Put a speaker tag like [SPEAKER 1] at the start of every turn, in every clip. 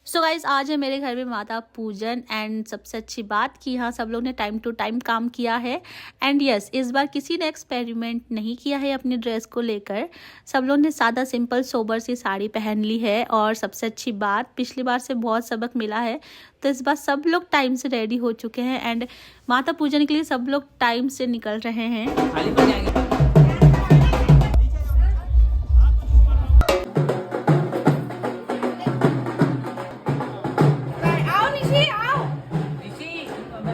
[SPEAKER 1] So guys आज है मेरे घर में माता पूजन एंड सबसे अच्छी बात कि यहाँ सब लोग ने टाइम टू टाइम काम किया है। एंड यस, इस बार किसी ने एक्सपेरिमेंट नहीं किया है अपनी ड्रेस को लेकर। सब लोग ने सादा सिंपल सोबर सी साड़ी पहन ली है। और सबसे अच्छी बात, पिछली बार से बहुत सबक मिला है, तो इस बार सब लोग टाइम से रेडी हो चुके हैं एंड माता पूजन के लिए सब लोग टाइम से निकल रहे हैं।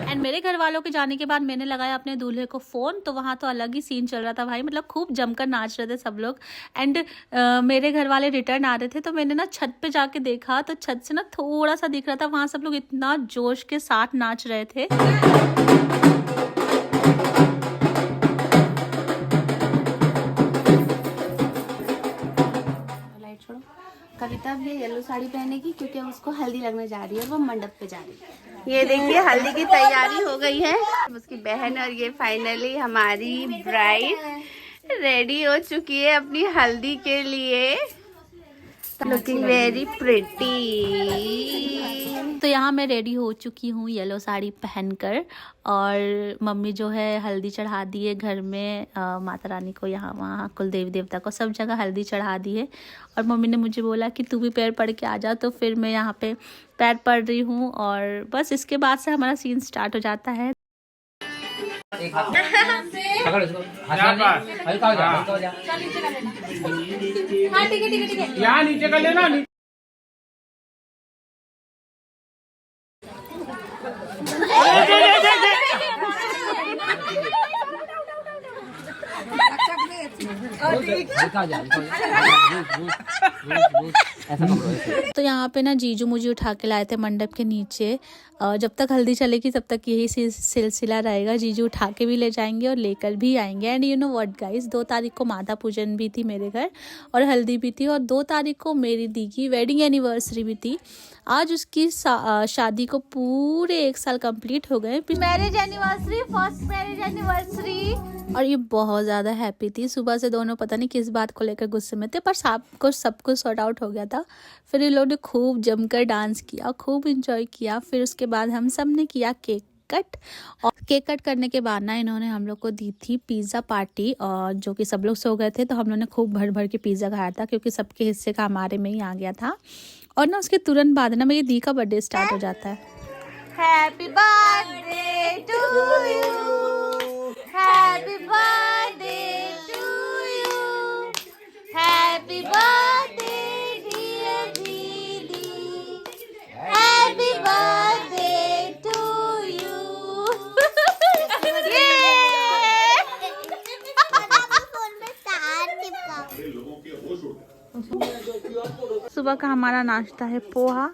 [SPEAKER 1] एंड मेरे घर वालों के जाने के बाद मैंने लगाया अपने दूल्हे को फ़ोन, तो वहाँ तो अलग ही सीन चल रहा था भाई। मतलब खूब जमकर नाच रहे थे सब लोग। एंड मेरे घर वाले रिटर्न आ रहे थे, तो मैंने ना छत पे जाके देखा, तो छत से ना थोड़ा सा दिख रहा था, वहाँ सब लोग इतना जोश के साथ नाच रहे थे।
[SPEAKER 2] कविता भी येलो साड़ी पहनेगी क्योंकि उसको हल्दी लगने जा रही है और वो मंडप पे जा रही है। ये देखिए हल्दी की तैयारी हो गई है। उसकी बहन और ये फाइनली हमारी ब्राइड रेडी हो चुकी है अपनी हल्दी के लिए। Looking very pretty.
[SPEAKER 1] तो यहाँ मैं रेडी हो चुकी हूँ येलो साड़ी पहनकर, और मम्मी जो है हल्दी चढ़ा दी है घर में। माता रानी को, यहाँ वहाँ कुल देवी देवता को, सब जगह हल्दी चढ़ा दी है। और मम्मी ने मुझे बोला कि तू भी पैर पड़ के आ जा, तो फिर मैं यहाँ पे पैर पड़ रही हूँ। और बस इसके बाद से हमारा सीन स्टार्ट हो जाता है।
[SPEAKER 3] यहाँ नीचे कर लेना।
[SPEAKER 1] तो यहाँ पे ना जीजू मुझे उठा के लाए थे मंडप के नीचे। जब तक हल्दी चलेगी तब तक यही सिलसिला रहेगा। जीजू उठा के भी ले जाएंगे और लेकर भी आएंगे। And you know what guys, 2 तारीख को माता पूजन भी थी मेरे घर और हल्दी भी थी, और 2 तारीख को मेरी दी की वेडिंग एनिवर्सरी भी थी। आज उसकी शादी को पूरे 1 साल कंप्लीट हो गए।
[SPEAKER 2] Marriage anniversary, first marriage anniversary.
[SPEAKER 1] और ये बहुत ज़्यादा हैप्पी थी। सुबह से दोनों पता नहीं किस बात को लेकर गुस्से में थे, पर सब कुछ सॉर्ट आउट हो गया था। फिर इन लोगों ने खूब जमकर डांस किया, खूब इंजॉय किया। फिर उसके बाद हम सब ने किया केक कट, और केक कट करने के बाद ना इन्होंने हम लोग को दी थी पिज़्ज़ा पार्टी, और जो कि सब लोग सो गए थे, तो हम लोग ने खूब भर भर के पिज़्ज़ा खाया था, क्योंकि सबके हिस्से का हमारे में ही आ गया था। और ना उसके तुरंत बाद ना मेरी दी का बर्थडे स्टार्ट हो जाता है।
[SPEAKER 2] Happy birthday to you, happy birthday to you, happy birthday dear दीदी, हैप्पी बर्थडे टू यू।
[SPEAKER 1] सुबह का हमारा नाश्ता है पोहा,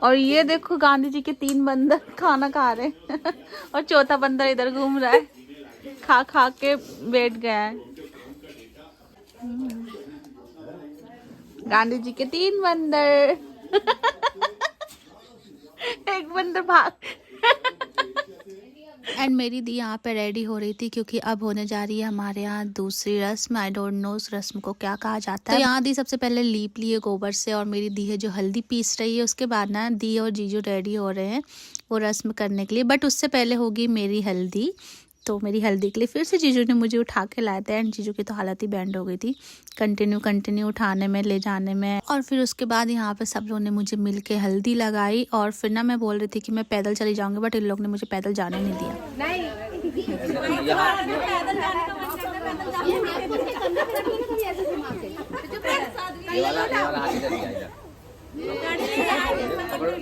[SPEAKER 1] और ये देखो गांधी जी के 3 बंदर खाना खा रहे हैं और चौथा बंदर इधर घूम रहा है, खा खा के बैठ गया है। गांधी जी के 3 बंदर एक बंदर भाग। एंड मेरी दी यहाँ पे रेडी हो रही थी, क्योंकि अब होने जा रही है हमारे यहाँ दूसरी रस्म। आई डोंट नो उस रस्म को क्या कहा जाता है। तो यहाँ दी सबसे पहले लीप लिए गोबर से, और मेरी दी है जो हल्दी पीस रही है। उसके बाद ना दी और जीजू रेडी हो रहे हैं वो रस्म करने के लिए, बट उससे पहले होगी मेरी हल्दी। तो मेरी हल्दी के लिए फिर से जीजू ने मुझे उठा के लाया था, एंड जीजू की तो हालत ही बैंड हो गई थी कंटिन्यू उठाने में, ले जाने में। और फिर उसके बाद यहाँ पे सब लोगों ने मुझे मिल के हल्दी लगाई। और फिर ना मैं बोल रही थी कि मैं पैदल चली जाऊंगी, बट इन लोग ने मुझे पैदल जाने नहीं दिया।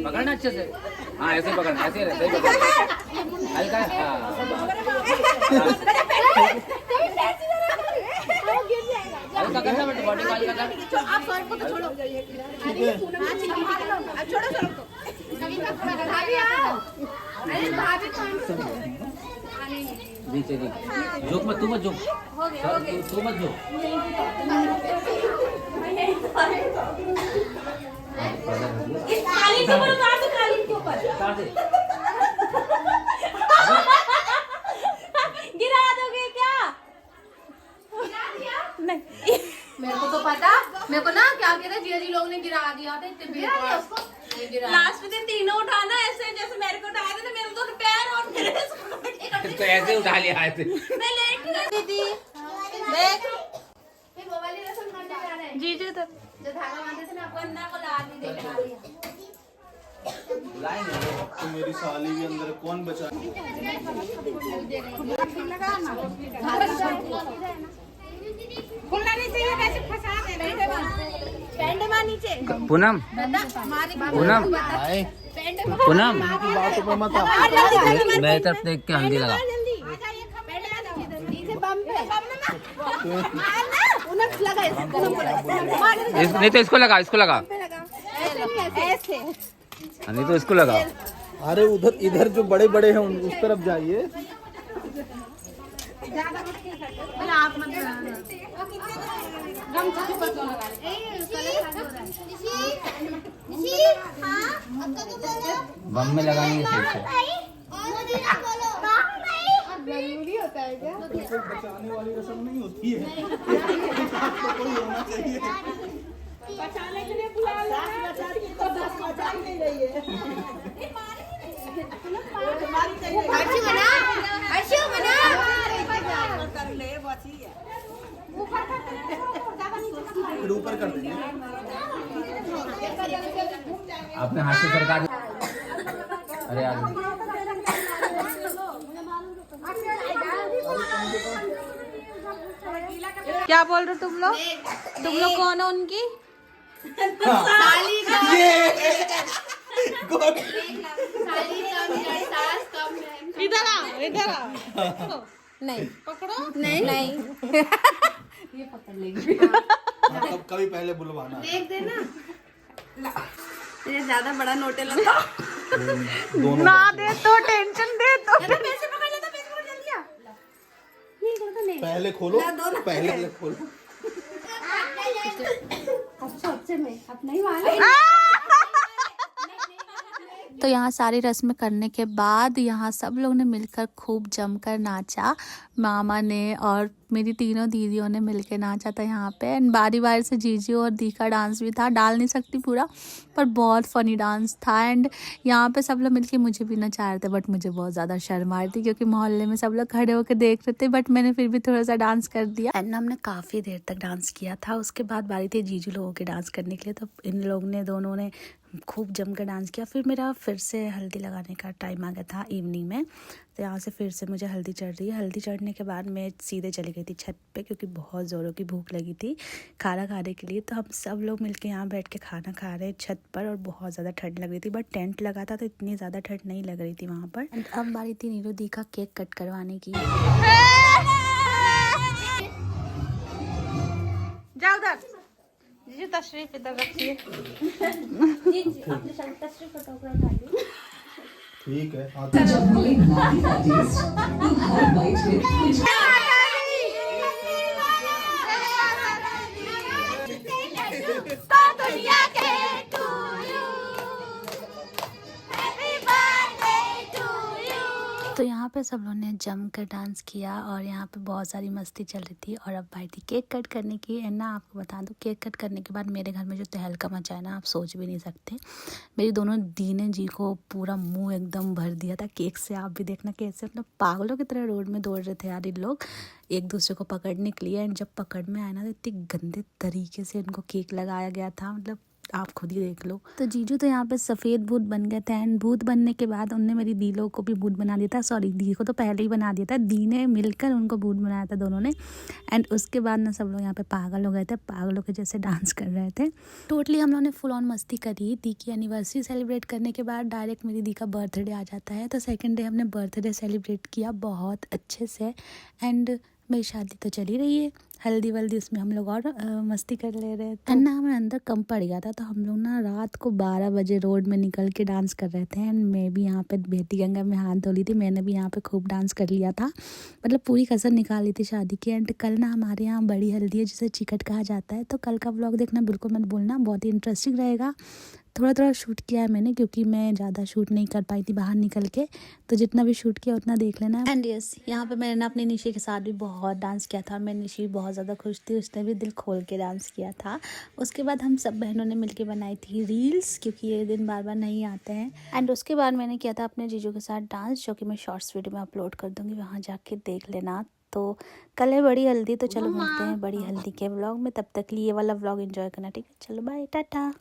[SPEAKER 3] पकड़ना अच्छे से। हाँ ऐसे पकड़ना, ऐसे हल्का। हल्का करना बेटा, बॉडी को हल्का कर।
[SPEAKER 2] आप सर को तो छोड़ो,
[SPEAKER 3] नीचे जोक मत, तू मत जोक, तू मत जोक।
[SPEAKER 1] गिरा दोगे क्या?
[SPEAKER 2] नहीं, मेरे को तो पता, मेरे को ना क्या कहते जिया जी लोग ने गिरा दिया था, इतने लास्ट दिन तीनों उठाना ऐसे जैसे मेरे को उठाया था, मेरे तो पैर और मेरे
[SPEAKER 3] तो ऐसे उठा लिया ऐसे।
[SPEAKER 2] मैं लेट गई दीदी। देख ये वो वाली रस्म करने जा रहे हैं। जी तो जो धागा बांधे थे ना बंदा को ला दी देखा लिया।
[SPEAKER 4] तो मेरी साली के अंदर कौन बचा?
[SPEAKER 2] खुलना नहीं चाहिए, वैसे फंसा दे रहे पैंट मार नीचे।
[SPEAKER 3] पूनम पूनम पूनम मेरी तरफ देख के हल्दी लगा। नहीं तो इसको लगा, इसको लगा, नहीं तो इसको लगा।
[SPEAKER 4] अरे उधर इधर जो बड़े बड़े हैं उस तरफ जाइए।
[SPEAKER 3] बम में लगाएंगे फिर से।
[SPEAKER 2] जरूरी होता है क्या?
[SPEAKER 4] बचाने वाली रस्म नहीं होती है। कोई होना चाहिए।
[SPEAKER 2] बचाने के लिए बुला लो। बचा ही नहीं रही है। हर्षू बना, हर्षू बना। कर ले बची है।
[SPEAKER 4] फिर ऊपर कर देंगे।
[SPEAKER 3] अपने हाथ से सरकार। अरे यार
[SPEAKER 1] क्या बोल रहे हो तुम लोग कौन हो उनकी?
[SPEAKER 2] साली का
[SPEAKER 4] गुड।
[SPEAKER 2] साली कम है, सास कम है।
[SPEAKER 1] इधर आओ, इधर आओ। नहीं पकड़ो, नहीं ये पकड़ लेगी।
[SPEAKER 4] कभी पहले बुलवाना।
[SPEAKER 2] देख देना। ये ज्यादा बड़ा नोटे लगा।
[SPEAKER 1] ना दे तो टेंशन दे तो।
[SPEAKER 2] पैसे पकड़ लेता, पैसे पकड़ जल्दी आ। नहीं तो नहीं।
[SPEAKER 4] पहले खोलो, पहले खोलो।
[SPEAKER 2] अच्छा अच्छे में अपना ही वाले।
[SPEAKER 1] तो यहाँ सारी रस्में करने के बाद यहाँ सब लोग ने मिलकर खूब जमकर नाचा। मामा ने और मेरी तीनों दीदियों ने मिलकर नाचा था यहाँ पे। एंड बारी बारी से जीजू और दी का डांस भी था, डाल नहीं सकती पूरा पर बहुत फनी डांस था। एंड यहाँ पे सब लोग मिलके मुझे भी नचा रहे थे बट मुझे बहुत ज़्यादा शर्म आ रही थी क्योंकि मोहल्ले में सब लोग खड़े होकर देख रहे थे, बट मैंने फिर भी थोड़ा सा डांस कर दिया। एंड हमने काफ़ी देर तक डांस किया था। उसके बाद बारी थी जीजू लोगों के डांस करने के लिए, तो इन लोग ने दोनों ने खूब जमकर डांस किया। फिर मेरा फिर से हल्दी लगाने का टाइम आ गया था इवनिंग में, तो यहाँ से फिर से मुझे हल्दी चढ़ रही है। हल्दी चढ़ने के बाद मैं सीधे चली गई थी छत पे क्योंकि बहुत ज़ोरों की भूख लगी थी खाना खाने के लिए। तो हम सब लोग मिलके यहाँ बैठ के खाना खा रहे हैं छत पर, और बहुत ज़्यादा ठंड लग रही थी बट टेंट लगा था तो इतनी ज़्यादा ठंड नहीं लग रही थी वहाँ पर। अब बारी थी नीरू दी का केक कट करवाने की। जाओ उधर जी, तशरीफ इधर रखिए।
[SPEAKER 4] ठीक है।
[SPEAKER 1] तो यहाँ पे सब लोगों ने जम कर डांस किया और यहाँ पे बहुत सारी मस्ती चल रही थी। और अब बारी थी केक कट करने की। एंड ना आपको बता दूँ, केक कट करने के बाद मेरे घर में जो तहलका मचा है ना, आप सोच भी नहीं सकते। मेरी दोनों दी ने जी को पूरा मुंह एकदम भर दिया था केक से। आप भी देखना कैसे मतलब पागलों की तरह रोड में दौड़ रहे थे यार इन लोग एक दूसरे को पकड़ने के लिए। एंड जब पकड़ में आया ना तो इतनी गंदे तरीके से इनको केक लगाया गया था, मतलब आप खुद ही देख लो। तो जीजू तो यहाँ पे सफ़ेद भूत बन गए थे। एंड भूत बनने के बाद उनने मेरी दी लोग को भी भूत बना दिया था। सॉरी, दी को तो पहले ही बना दिया था, दी ने मिलकर उनको भूत बनाया था दोनों ने। एंड उसके बाद ना सब लोग यहाँ पे पागल हो गए थे, पागलों के जैसे डांस कर रहे थे। टोटली हम लोगों ने फुल ऑन मस्ती करी। दी की एनिवर्सरी सेलिब्रेट करने के बाद डायरेक्ट मेरी दी का बर्थडे आ जाता है, तो सेकेंड डे हमने बर्थडे सेलिब्रेट किया बहुत अच्छे से। एंड मेरी शादी तो चली रही है, हल्दी वल्दी उसमें हम लोग और मस्ती कर ले रहे थे। ना हमें अंदर कम पड़ गया था, तो हम लोग ना रात को 12 बजे रोड में निकल के डांस कर रहे थे। एंड मैं भी यहाँ पे बेटी गंगा में हाथ धो ली थी, मैंने भी यहाँ पे खूब डांस कर लिया था, मतलब पूरी कसर निकाल ली थी शादी की। एंड कल ना हमारे यहाँ बड़ी हल्दी है जिसे चिकट कहा जाता है, तो कल का व्लॉग देखना बिल्कुल मत भूलना, बहुत ही इंटरेस्टिंग रहेगा। थोड़ा थोड़ा शूट किया है मैंने क्योंकि मैं ज़्यादा शूट नहीं कर पाई थी बाहर निकल के, तो जितना भी शूट किया उतना देख लेना। एंड यस, यहाँ पे मैंने ना अपनी निशी के साथ भी बहुत डांस किया था। मैं निशी बहुत बहुत ज़्यादा खुश थी, उसने भी दिल खोल के डांस किया था। उसके बाद हम सब बहनों ने मिलके बनाई थी रील्स, क्योंकि ये दिन बार बार नहीं आते हैं। एंड उसके बाद मैंने किया था अपने जीजू के साथ डांस, जो कि मैं शॉर्ट्स वीडियो में अपलोड कर दूँगी, वहाँ जाके देख लेना। तो कल है बड़ी हल्दी, तो चलो मिलते हैं बड़ी हल्दी के व्लॉग में। तब तक लिए ये वाला व्लॉग एंजॉय करना, ठीक है? चलो बाय, टाटा।